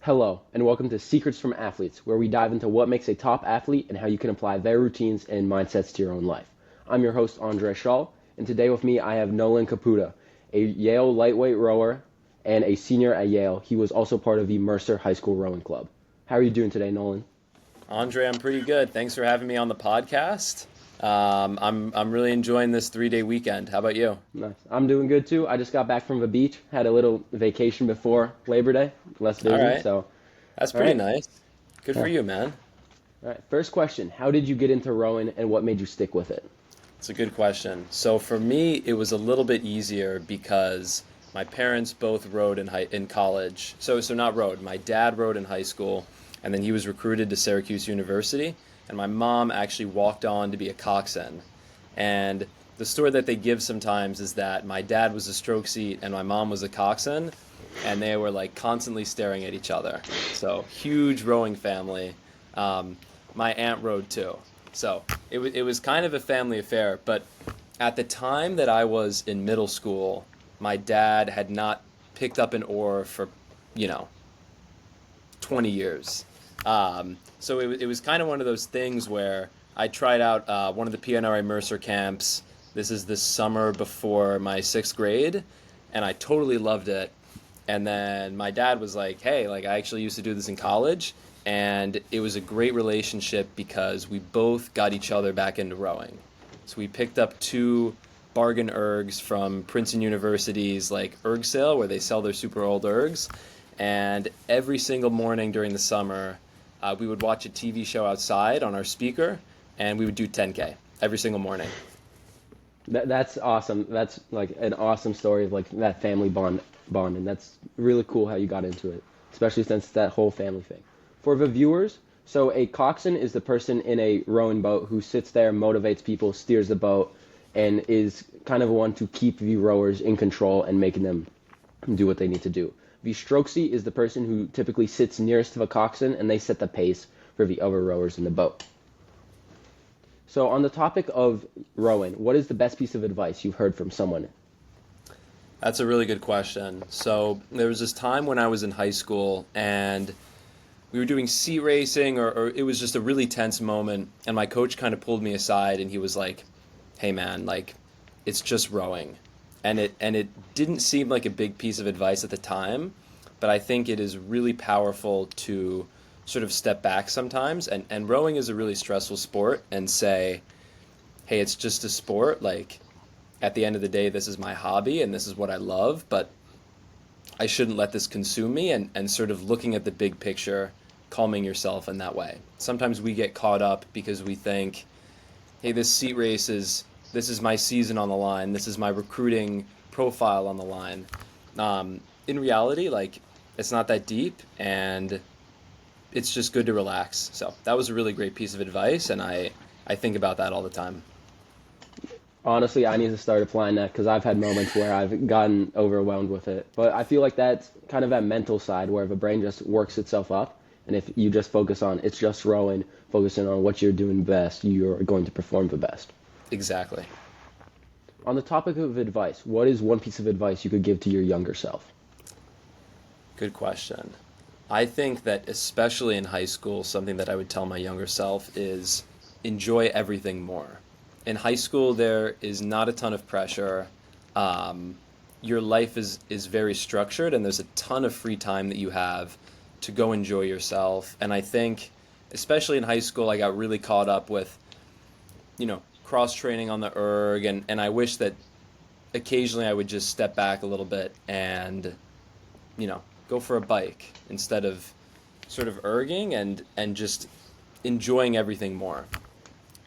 Hello, and welcome to Secrets from Athletes, where we dive into what makes a top athlete and how you can apply their routines and mindsets to your own life. I'm your host, Andre Schall, and today with me I have Nolan Kaputa, a Yale lightweight rower and a senior at Yale. He was also part of the Mercer High School Rowing Club. How are you doing today, Nolan? Andre, I'm pretty good. Thanks for having me on the podcast. I'm really enjoying this 3-day weekend. How about you? Nice. I'm doing good too. I just got back from the beach, had a little vacation before Labor Day, less All busy, right, so that's all pretty right. nice. Good for Yeah. you, man. All right. First question, how did you get into rowing and what made you stick with it? It's a good question. So for me, it was a little bit easier because my parents both rowed in college. So not rowed. My dad rowed in high school, and then he was recruited to Syracuse University, and my mom actually walked on to be a coxswain. And the story that they give sometimes is that my dad was a stroke seat and my mom was a coxswain, and they were like constantly staring at each other. So huge rowing family. Um, my aunt rowed too. So it was kind of a family affair. But at the time that I was in middle school, my dad had not picked up an oar for, you know, 20 years. So it was kind of one of those things where I tried out one of the PNRA Mercer camps. This is the summer before my sixth grade, and I totally loved it. And then my dad was like, "Hey, like I actually used to do this in college," and it was a great relationship because we both got each other back into rowing. So we picked up two bargain ergs from Princeton University's like erg sale where they sell their super old ergs, and every single morning during the summer, we would watch a TV show outside on our speaker, and we would do 10K every single morning. That's awesome. That's like an awesome story of like that family bond, and that's really cool how you got into it, especially since it's that whole family thing. For the viewers, so a coxswain is the person in a rowing boat who sits there, motivates people, steers the boat, and is kind of one to keep the rowers in control and making them do what they need to do. The stroke seat is the person who typically sits nearest to the coxswain, and they set the pace for the other rowers in the boat. So, on the topic of rowing, what is the best piece of advice you've heard from someone? That's a really good question. So there was this time when I was in high school and we were doing seat racing, or it was just a really tense moment, and my coach kind of pulled me aside and he was like, "Hey man, like it's just rowing." And it didn't seem like a big piece of advice at the time, but I think it is really powerful to sort of step back sometimes, and rowing is a really stressful sport, and say, "Hey, it's just a sport, like at the end of the day, this is my hobby and this is what I love, but I shouldn't let this consume me," and sort of looking at the big picture, calming yourself in that way. Sometimes we get caught up because we think, "Hey, this is my season on the line, this is my recruiting profile on the line." In reality, like it's not that deep, and it's just good to relax. So that was a really great piece of advice, and I think about that all the time. Honestly, I need to start applying that because I've had moments where I've gotten overwhelmed with it. But I feel like that's kind of that mental side where the brain just works itself up. And if you just focus on it's just rowing, focusing on what you're doing best, you're going to perform the best. Exactly. On the topic of advice, what is one piece of advice you could give to your younger self? Good question. I think that especially in high school, something that I would tell my younger self is enjoy everything more. In high school, there is not a ton of pressure. Your life is very structured, and there's a ton of free time that you have to go enjoy yourself. And I think, especially in high school, I got really caught up with, cross training on the erg, and I wish that occasionally I would just step back a little bit and, go for a bike instead of sort of erging and just enjoying everything more.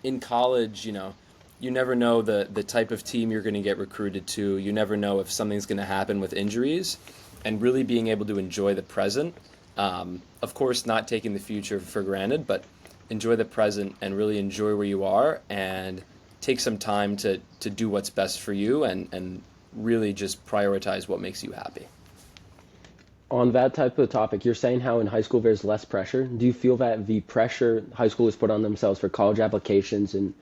In college, you never know the type of team you're going to get recruited to. You never know if something's going to happen with injuries, and really being able to enjoy the present. Of course, not taking the future for granted, but enjoy the present and really enjoy where you are, and take some time to do what's best for you, and really just prioritize what makes you happy. On that type of topic, you're saying how in high school there's less pressure. Do you feel that the pressure high schoolers put on themselves for college applications and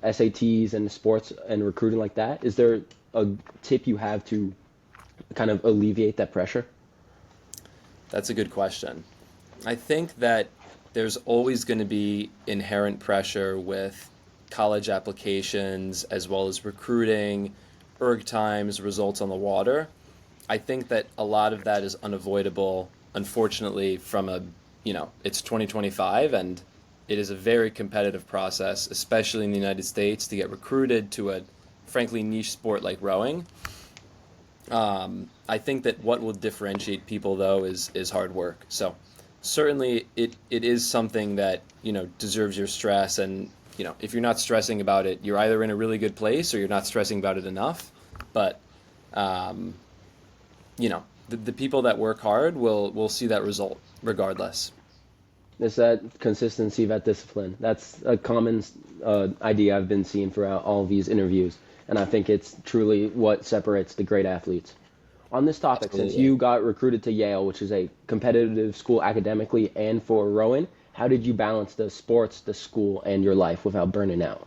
SATs and sports and recruiting like that, is there a tip you have to kind of alleviate that pressure? That's a good question. I think that there's always going to be inherent pressure with college applications as well as recruiting, erg times, results on the water. I think that a lot of that is unavoidable, unfortunately, from it's 2025 and it is a very competitive process, especially in the United States, to get recruited to a frankly niche sport like rowing. I think that what will differentiate people though is hard work. So certainly it is something that deserves your stress, and if you're not stressing about it, you're either in a really good place or you're not stressing about it enough. But um, the people that work hard will see that result regardless. It's that consistency, that discipline. That's a common idea I've been seeing throughout all of these interviews, and I think it's truly what separates the great athletes. On this topic, since Absolutely. you got recruited to Yale, which is a competitive school academically and for rowing, how did you balance the sports, the school, and your life without burning out?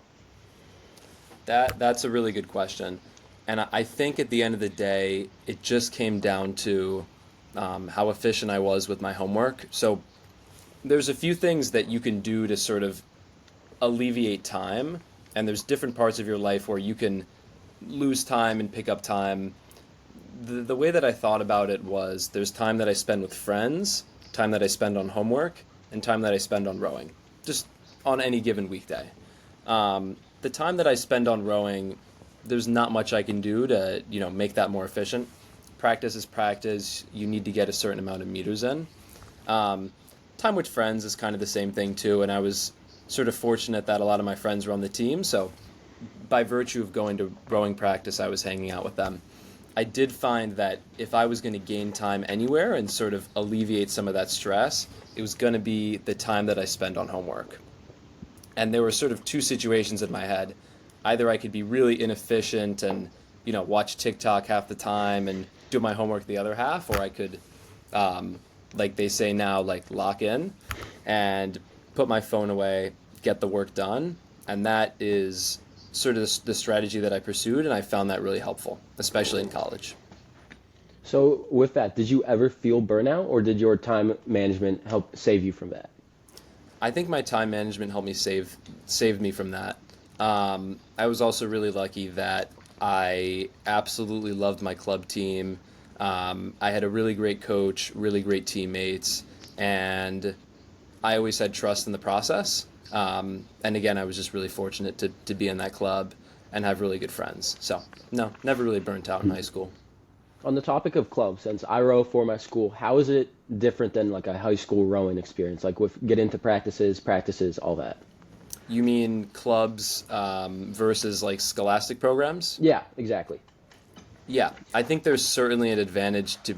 That's a really good question, and I think at the end of the day, it just came down to how efficient I was with my homework. So there's a few things that you can do to sort of alleviate time, and there's different parts of your life where you can lose time and pick up time. The way that I thought about it was there's time that I spend with friends, time that I spend on homework, and time that I spend on rowing, just on any given weekday. The time that I spend on rowing, there's not much I can do to make that more efficient. Practice is practice. You need to get a certain amount of meters in. Um, Time with friends is kind of the same thing too, and I was sort of fortunate that a lot of my friends were on the team, so by virtue of going to rowing practice, I was hanging out with them. I did find that if I was going to gain time anywhere and sort of alleviate some of that stress, it was going to be the time that I spend on homework. And there were sort of two situations in my head. Either I could be really inefficient and watch TikTok half the time and do my homework the other half, or I could, like they say now, like lock in and put my phone away, get the work done, and that is sort of the strategy that I pursued, and I found that really helpful, especially in college. So, with that, did you ever feel burnout, or did your time management help save you from that? I think my time management helped me saved me from that. I was also really lucky that I absolutely loved my club team. I had a really great coach, really great teammates, and I always had trust in the process. And again, I was just really fortunate to be in that club and have really good friends. So, no, never really burnt out in high school. On the topic of clubs, since I row for my school, how is it different than like a high school rowing experience? Like with get into practices, all that. You mean clubs versus like scholastic programs? Yeah, exactly. Yeah, I think there's certainly an advantage to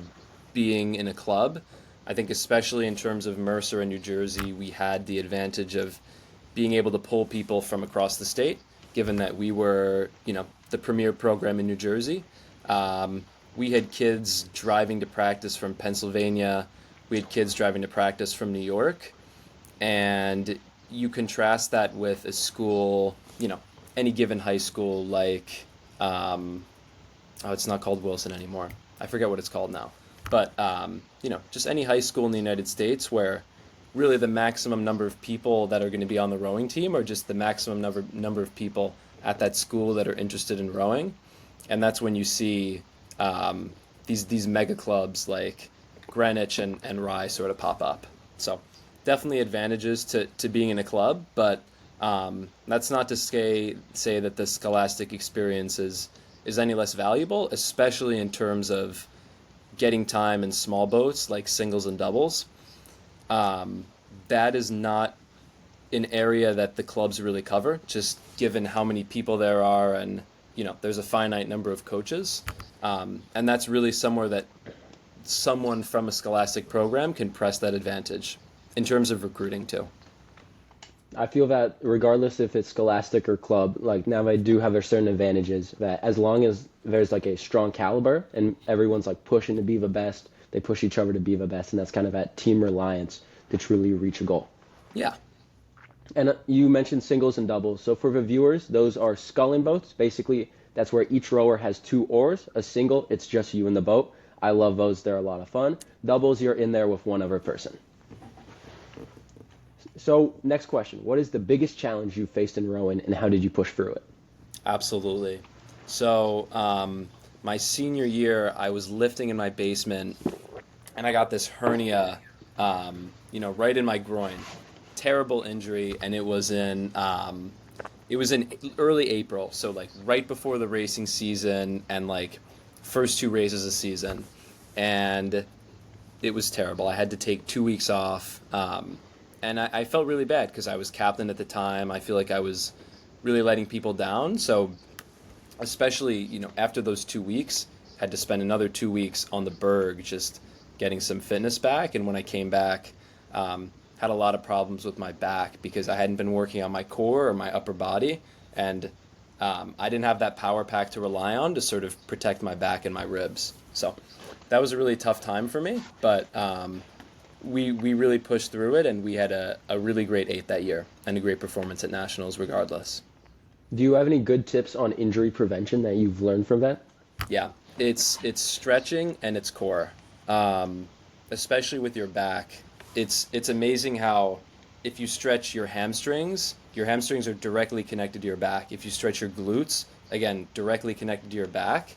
being in a club. I think especially in terms of Mercer and New Jersey, we had the advantage of being able to pull people from across the state, given that we were, the premier program in New Jersey. We had kids driving to practice from Pennsylvania. We had kids driving to practice from New York. And you contrast that with a school, any given high school like oh, it's not called Wilson anymore. I forget what it's called now. But, just any high school in the United States where really the maximum number of people that are going to be on the rowing team are just the maximum number of people at that school that are interested in rowing. And that's when you see these mega clubs like Greenwich and Rye sort of pop up. So definitely advantages to being in a club, but that's not to say that the scholastic experience is any less valuable, especially in terms of getting time in small boats like singles and doubles. That is not an area that the clubs really cover, just given how many people there are and there's a finite number of coaches. And that's really somewhere that someone from a scholastic program can press that advantage in terms of recruiting too. I feel that regardless if it's scholastic or club, like now they do have their certain advantages that as long as there's like a strong caliber and everyone's like pushing to be the best, they push each other to be the best, and that's kind of that team reliance to truly reach a goal. Yeah. And you mentioned singles and doubles. So for the viewers, those are sculling boats. Basically, that's where each rower has two oars. A single, it's just you in the boat. I love those. They're a lot of fun. Doubles, you're in there with one other person. So, next question. What is the biggest challenge you faced in rowing and how did you push through it? Absolutely. So, my senior year, I was lifting in my basement and I got this hernia, right in my groin. Terrible injury, and it was in early April, so like right before the racing season and like first two races of the season, and it was terrible. I had to take 2 weeks off, and I felt really bad because I was captain at the time. I feel like I was really letting people down. So especially after those 2 weeks, had to spend another 2 weeks on the berg just getting some fitness back. And when I came back, had a lot of problems with my back because I hadn't been working on my core or my upper body, and I didn't have that power pack to rely on to sort of protect my back and my ribs. So that was a really tough time for me, but we really pushed through it, and we had a really great eight that year and a great performance at nationals regardless. Do you have any good tips on injury prevention that you've learned from that? Yeah, it's stretching and it's core, especially with your back. It's amazing how if you stretch your hamstrings are directly connected to your back. If you stretch your glutes, again, directly connected to your back.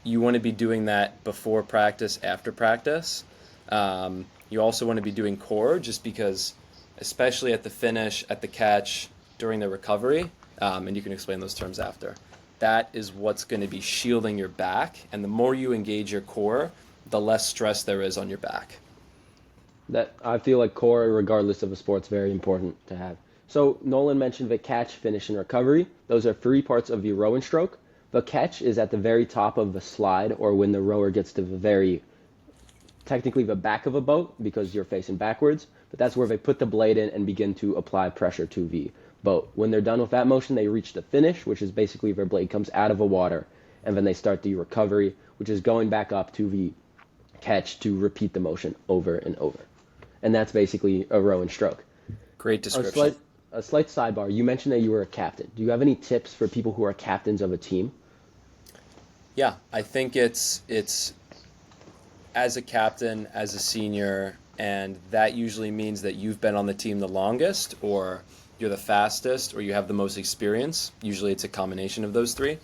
You want to be doing that before practice, after practice. You also want to be doing core just because, especially at the finish, at the catch, during the recovery, and you can explain those terms after. That is what's going to be shielding your back, and the more you engage your core, the less stress there is on your back. That I feel like core, regardless of a sport, is very important to have. So Nolan mentioned the catch, finish, and recovery. Those are three parts of the row and stroke. The catch is at the very top of the slide, or when the rower gets to the very, technically the back of a boat because you're facing backwards, but that's where they put the blade in and begin to apply pressure to the boat. When they're done with that motion, they reach the finish, which is basically their blade comes out of the water, and then they start the recovery, which is going back up to the catch to repeat the motion over and over. And that's basically a row and stroke. Great A description. slight, a slight sidebar. You mentioned that you were a captain. Do you have any tips for people who are captains of a team? Yeah, I think it's as a captain, as a senior, and that usually means that you've been on the team the longest, or you're the fastest, or you have the most experience. Usually it's a combination of those three.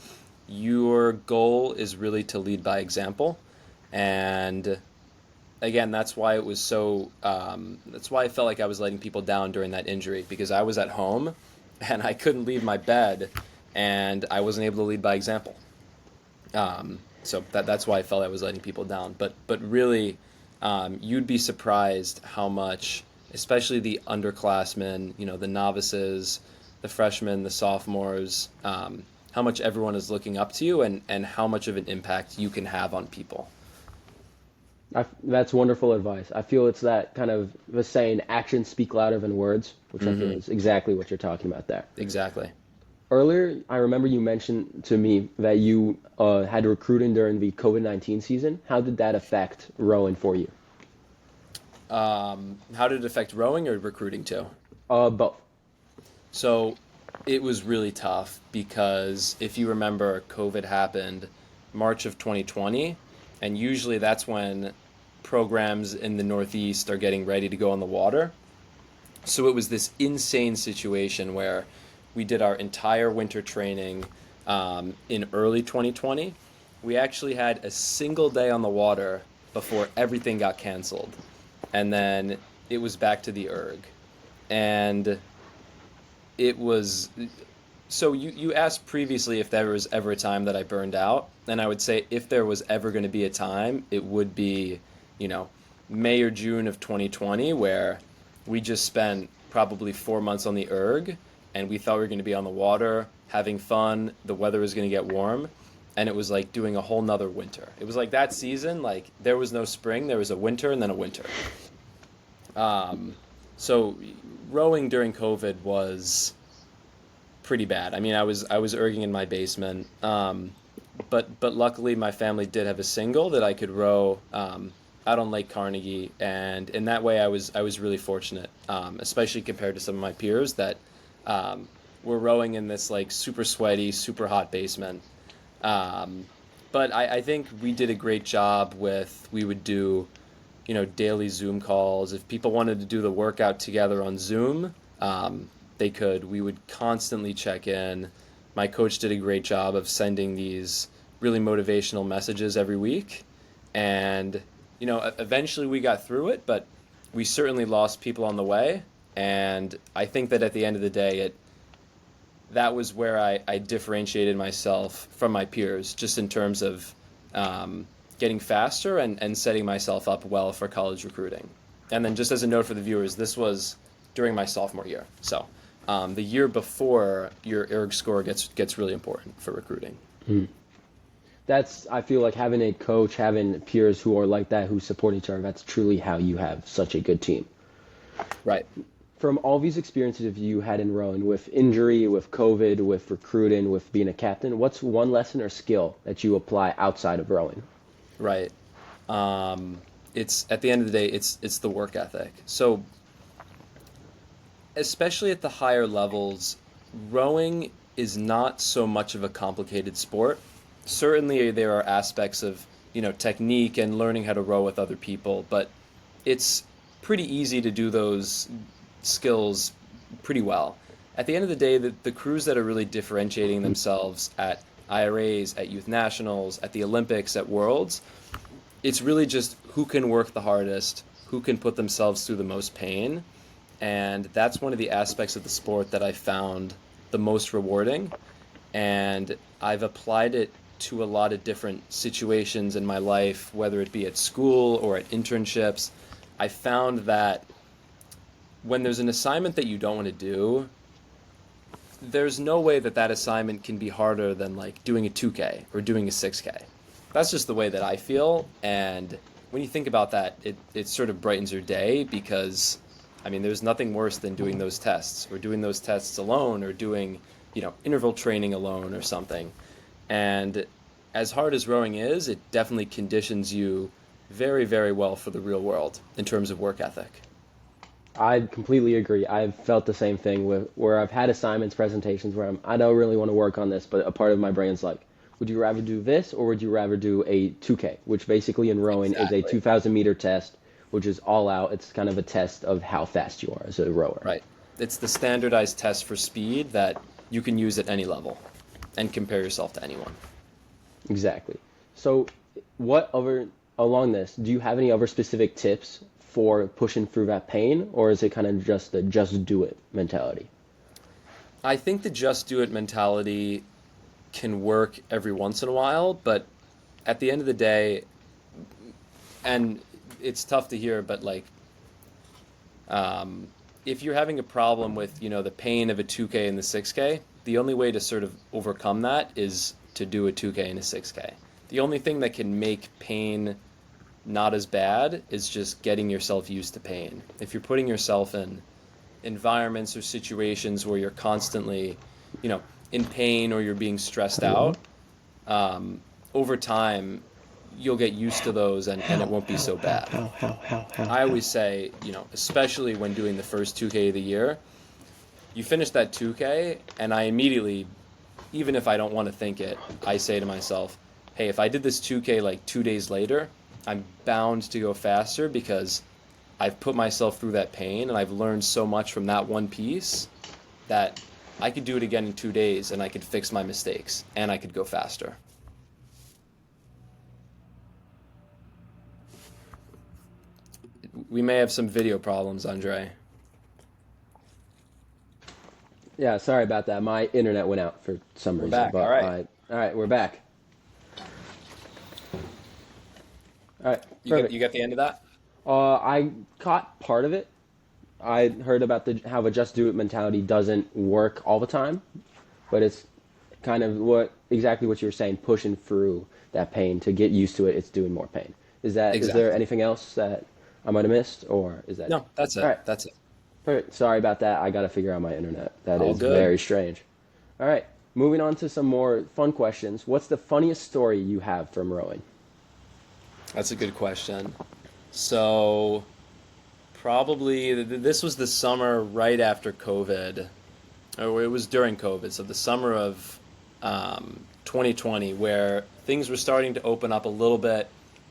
Your goal is really to lead by example. And again, that's why it was so, that's why I felt like I was letting people down during that injury, because I was at home and I couldn't leave my bed and I wasn't able to lead by example. So that's why I felt I was letting people down. But really, you'd be surprised how much, especially the underclassmen, the novices, the freshmen, the sophomores, how much everyone is looking up to you, and how much of an impact you can have on people. That's wonderful advice. I feel it's that kind of the saying, actions speak louder than words, which I feel Hmm. is exactly what you're talking about there. Exactly. Earlier, I remember you mentioned to me that you had recruiting during the COVID-19 season. How did that affect rowing for you? How did it affect rowing or recruiting too? Both. So it was really tough because if you remember, COVID happened March of 2020, and usually that's when programs in the Northeast are getting ready to go on the water. So it was this insane situation where we did our entire winter training in early 2020. We actually had a single day on the water before everything got canceled. And then it was back to the erg. And it was so you asked previously if there was ever a time that I burned out, and I would say if there was ever going to be a time, it would be, you know, May or June of 2020, where we just spent probably 4 months on the erg, and we thought we were going to be on the water, having fun, the weather was going to get warm, and it was like doing a whole nother winter. It was like that season, like there was no spring, there was a winter and then a winter. So rowing during COVID was pretty bad. I mean, I was erging in my basement, but luckily my family did have a single that I could row out on Lake Carnegie, and in that way I was really fortunate, especially compared to some of my peers that were rowing in this like super sweaty, super hot basement. But I think we did a great job with we would do daily Zoom calls. If people wanted to do the workout together on Zoom, they could. We would constantly check in. My coach did a great job of sending these really motivational messages every week. And, eventually we got through it, but we certainly lost people on the way. And I think that at the end of the day, that was where I differentiated myself from my peers, just in terms of getting faster and setting myself up well for college recruiting. And then just as a note for the viewers, this was during my sophomore year. So the year before, your ERG score gets really important for recruiting. I feel like having a coach, having peers who are like that, who support each other, that's truly how you have such a good team. Right. From all these experiences you had in rowing, with injury, with COVID, with recruiting, with being a captain, what's one lesson or skill that you apply outside of rowing? Right. It's at the end of the day, it's the work ethic. So especially at the higher levels, rowing is not so much of a complicated sport. Certainly there are aspects of, technique and learning how to row with other people, but it's pretty easy to do those skills pretty well. At the end of the day, the crews that are really differentiating themselves at IRAs, at youth nationals, at the Olympics, at Worlds, it's really just who can work the hardest, who can put themselves through the most pain. And that's one of the aspects of the sport that I found the most rewarding. And I've applied it to a lot of different situations in my life, whether it be at school or at internships. I found that when there's an assignment that you don't want to do, there's no way that assignment can be harder than like doing a 2K or doing a 6K. That's just the way that I feel. And when you think about that, it sort of brightens your day, because there's nothing worse than doing those tests, or doing those tests alone, or doing, interval training alone or something. And as hard as rowing is, it definitely conditions you very, very well for the real world in terms of work ethic. I completely agree. I've felt the same thing where I've had assignments, presentations where I don't really want to work on this, but a part of my brain's like, would you rather do this or would you rather do a 2K, which basically in rowing is a 2,000-meter test, which is all out. It's kind of a test of how fast you are as a rower. Right. It's the standardized test for speed that you can use at any level and compare yourself to anyone. Exactly. So along this, do you have any other specific tips for pushing through that pain, or is it kind of just the just do it mentality? I think the just do it mentality can work every once in a while, but at the end of the day, and it's tough to hear, but if you're having a problem with, the pain of a 2K and the 6K, the only way to sort of overcome that is to do a 2K and a 6K. The only thing that can make pain not as bad is just getting yourself used to pain. If you're putting yourself in environments or situations where you're constantly, in pain, or you're being stressed out, over time, you'll get used to those, and it won't be so bad. I always say, especially when doing the first 2K of the year, you finish that 2K, and I immediately, even if I don't want to think it, I say to myself, hey, if I did this 2K like 2 days later, I'm bound to go faster, because I've put myself through that pain and I've learned so much from that one piece that I could do it again in 2 days and I could fix my mistakes and I could go faster. We may have some video problems, Andre. Yeah, sorry about that. My internet went out for some reason. Back. But All right. all right, we're back. All right, perfect. You got the end of that? I caught part of it. I heard about how the just do it mentality doesn't work all the time, but it's kind of exactly what you were saying, pushing through that pain to get used to it. It's doing more pain. Is there anything else that I might have missed, or is that? No, that's it. All right. That's it. Perfect. Sorry about that. I got to figure out my internet. That All is good. very strange. All right, moving on to some more fun questions. What's the funniest story you have from rowing? That's a good question. So, probably this was the summer right after COVID, or it was during COVID. So the summer of 2020, where things were starting to open up a little bit.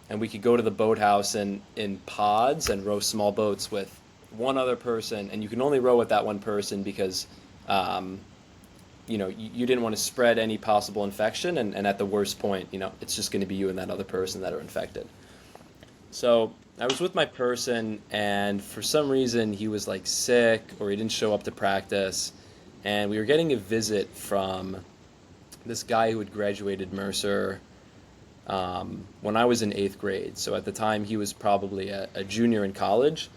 and we could go to the boathouse in pods and row small boats with one other person, and you can only row with that one person because um, you didn't want to spread any possible infection, and at the worst point, it's just going to be you and that other person that are infected. So I was with my person, and for some reason he was like sick or he didn't show up to practice, and we were getting a visit from this guy who had graduated Mercer when I was in eighth grade. So at the time he was probably a junior in college,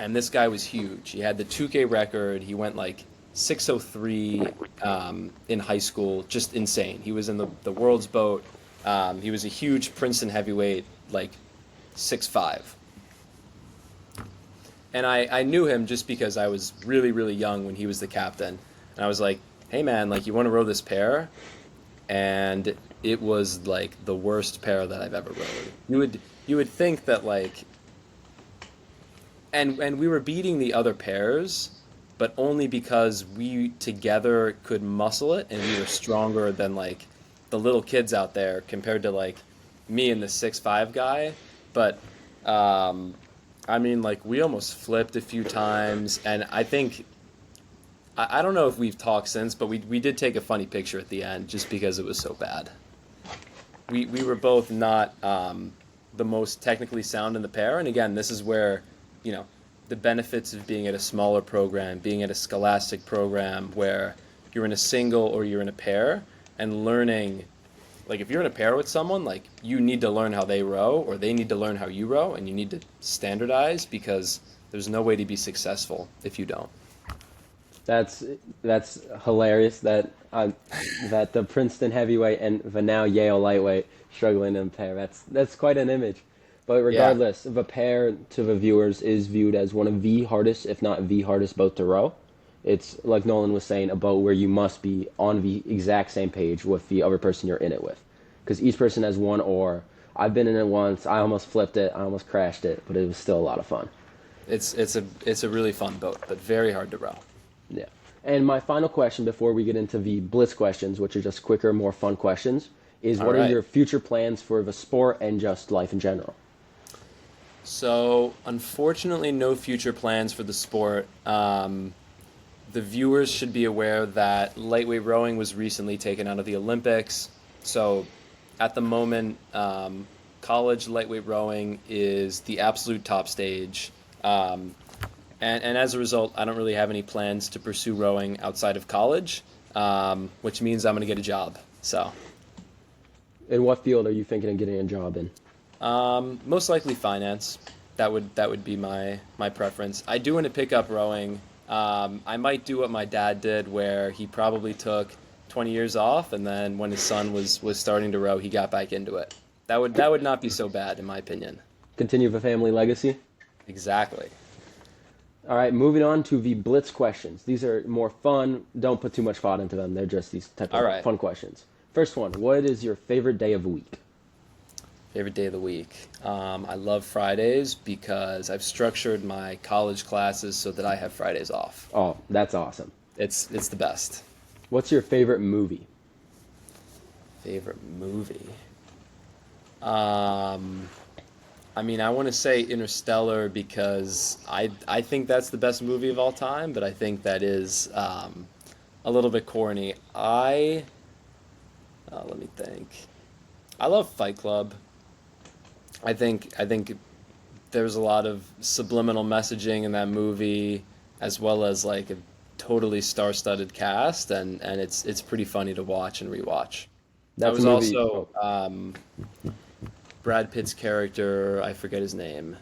and this guy was huge. He had the 2K record. He went like 603 in high school, just insane. He was in the world's boat. He was a huge Princeton heavyweight, like 6'5". And I knew him just because I was really, really young when he was the captain. And I was like, hey man, like you want to row this pair? And it was like the worst pair that I've ever rowed. You would think that like and we were beating the other pairs, but only because we together could muscle it and we were stronger than like the little kids out there compared to like me and the 6'5" guy. But I mean, like we almost flipped a few times, and I think I don't know if we've talked since, but we did take a funny picture at the end just because it was so bad. We were both not the most technically sound in the pair, and again, this is where you know the benefits of being at a smaller program, being at a scholastic program where you're in a single or you're in a pair, and learning. Like if you're in a pair with someone, like you need to learn how they row, or they need to learn how you row, and you need to standardize because there's no way to be successful if you don't. That's that's hilarious that the Princeton heavyweight and the now Yale lightweight struggling in a pair. That's quite an image. But Yeah. regardless, the pair to the viewers is viewed as one of the hardest, if not the hardest boat to row. It's like Nolan was saying, a boat where you must be on the exact same page with the other person you're in it with, because each person has one oar. I've been in it once. I almost flipped it. I almost crashed it, but it was still a lot of fun. It's a really fun boat, but very hard to row. Yeah. And my final question before we get into the blitz questions, which are just quicker, more fun questions, is All what are right. your future plans for the sport and just life in general? So, unfortunately, no future plans for the sport. The viewers should be aware that lightweight rowing was recently taken out of the Olympics. So, at the moment, college lightweight rowing is the absolute top stage. Um, and as a result, I don't really have any plans to pursue rowing outside of college, which means I'm going to get a job. So, In what field are you thinking of getting a job in? most likely finance. That would be my preference. I do want to pick up rowing. I might do what my dad did, where he probably took 20 years off, and then when his son was starting to row, he got back into it. That would not be so bad, in my opinion. Continue the family legacy? Exactly. All right, moving on to the blitz questions. These are more fun. Don't put too much thought into them. They're just these type All of right. fun questions. First one, what is your favorite day of the week? Favorite day of the week. I love Fridays because I've structured my college classes so that I have Fridays off. Oh, that's awesome. It's the best. What's your favorite movie? Favorite movie. Um, I mean, I want to say Interstellar because I think that's the best movie of all time, but I think that is a little bit corny. Let me think. I love Fight Club. I think there's a lot of subliminal messaging in that movie, as well as like a totally star-studded cast, and it's pretty funny to watch and rewatch. I That's a was movie. also Oh, Brad Pitt's character, I forget his name,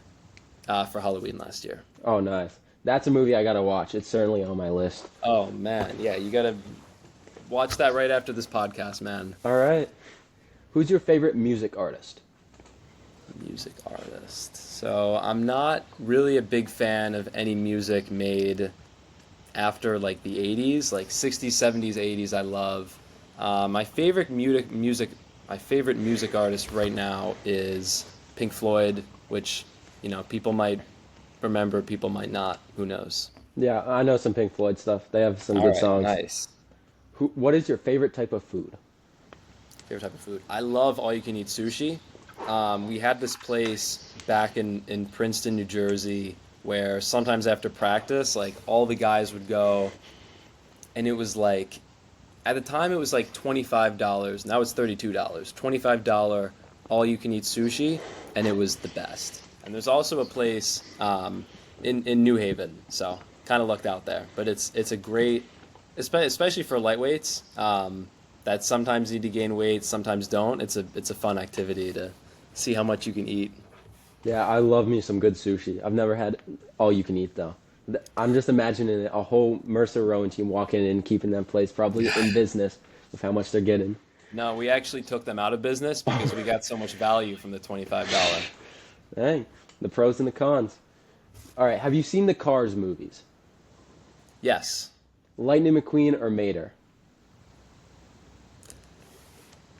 for Halloween last year. oh, nice. That's a movie I gotta watch. It's certainly on my list. Oh man, yeah, you gotta watch that right after this podcast, man. All right. Who's your favorite music artist? Music artist. So I'm not really a big fan of any music made after like the 80s, like 60s, 70s, 80s. I love. My favorite music artist right now is Pink Floyd, which people might remember, people might not. Who knows? Yeah, I know some Pink Floyd stuff. They have some All good right, songs. nice. What is your favorite type of food? Favorite type of food. I love all you can eat sushi. We had this place back in Princeton, New Jersey, where sometimes after practice, like all the guys would go, and it was like at the time it was like $25. Now it's $32. $25 all you can eat sushi, and it was the best. And there's also a place in New Haven, so kind of lucked out there. But it's a great, especially for lightweights that sometimes need to gain weight, sometimes don't. It's a fun activity to see how much you can eat. Yeah, I love me some good sushi. I've never had all you can eat though. I'm just imagining a whole Mercer rowing team walking in and keeping that place probably in business with how much they're getting. No, we actually took them out of business because we got so much value from the $25. Hey, the pros and the cons. All right, have you seen the Cars movies? Yes. Lightning McQueen or Mater?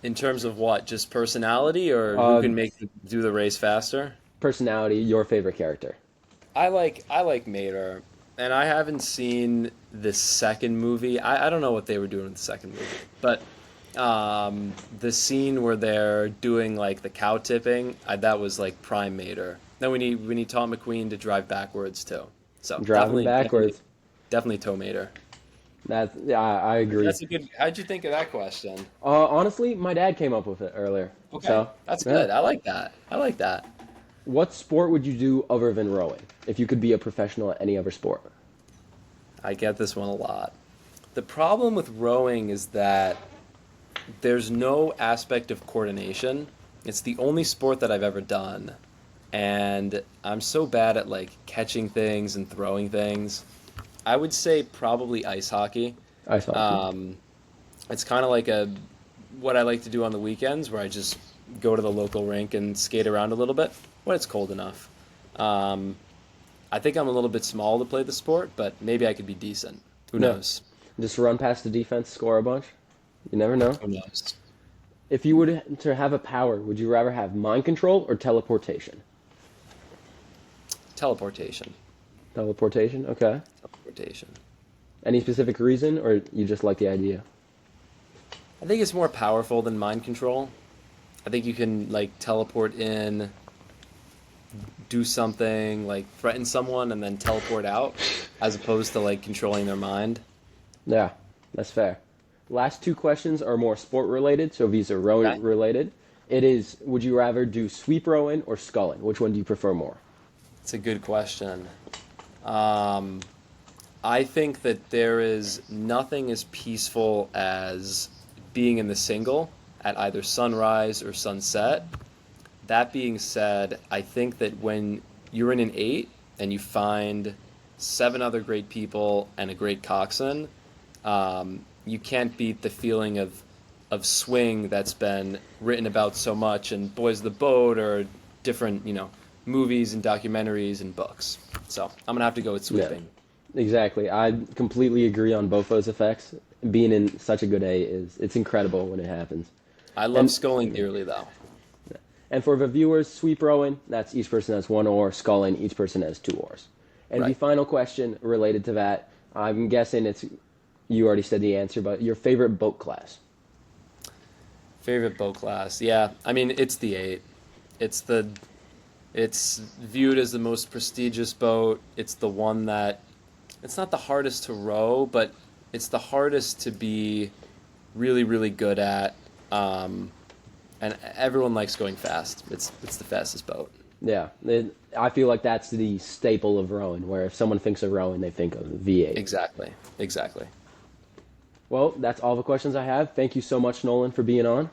In terms of what? Just personality or who Uh, can do the race faster? Personality, your favorite character. I like Mater, and I haven't seen the second movie. I don't know what they were doing in the second movie, but the scene where they're doing like the cow tipping, that was like prime Mater. Then we need Tom McQueen to drive backwards too. So Driving backwards. definitely Toe Mater. That's yeah, I agree. That's a good. How'd you think of that question? Honestly, my dad came up with it earlier. Okay, So, that's yeah. good. I like that. I like that. What sport would you do other than rowing if you could be a professional at any other sport? I get this one a lot. The problem with rowing is that there's no aspect of coordination. It's the only sport that I've ever done, and I'm so bad at like catching things and throwing things. I would say probably ice hockey. Ice hockey. Um, it's kind of like a what I like to do on the weekends, where I just go to the local rink and skate around a little bit when it's cold enough. Um, I think I'm a little bit small to play the sport, but maybe I could be decent. Who No, knows? just run past the defense, score a bunch. You never know. Who knows? If you were to have a power, would you rather have mind control or teleportation? Teleportation. Teleportation, okay. Teleportation. Any specific reason, or you just like the idea? I think it's more powerful than mind control. I think you can like teleport in, do something, like threaten someone and then teleport out, as opposed to like controlling their mind. Yeah, that's fair. Last two questions are more sport related, so these are rowing Okay. related. It is, would you rather do sweep rowing or sculling? Which one do you prefer more? It's a good question. Um, I think that there is nothing as peaceful as being in the single at either sunrise or sunset. That being said, I think that when you're in an eight and you find seven other great people and a great coxswain, you can't beat the feeling of swing that's been written about so much in Boys of the Boat or different, movies and documentaries and books. So I'm gonna have to go with Yeah, sweeping. exactly. I completely agree on both those effects. Being in such a good A it's incredible when it happens. I love And sculling dearly though. and for the viewers, sweep rowing, that's each person has one oar, sculling, each person has two oars. And the Right. final question related to that, I'm guessing it's you already said the answer, but your favorite boat class. Favorite boat class. Yeah, I mean it's the eight. It's the it's viewed as the most prestigious boat. It's the one that it's not the hardest to row, but it's the hardest to be really, really good at. Um, and everyone likes going fast. It's the fastest boat. Yeah, I feel like that's the staple of rowing, where if someone thinks of rowing, they think of V8. Exactly. Exactly. Well, that's all the questions I have. Thank you so much, Nolan, for being on.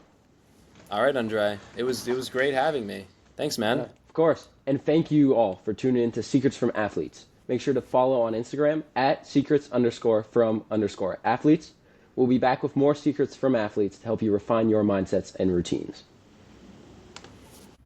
All right, Andre. It was great having me. Thanks, Yeah, man. of course. And thank you all for tuning in to Secrets from Athletes. Make sure to follow on Instagram at secrets_from_athletes. We'll be back with more secrets from athletes to help you refine your mindsets and routines.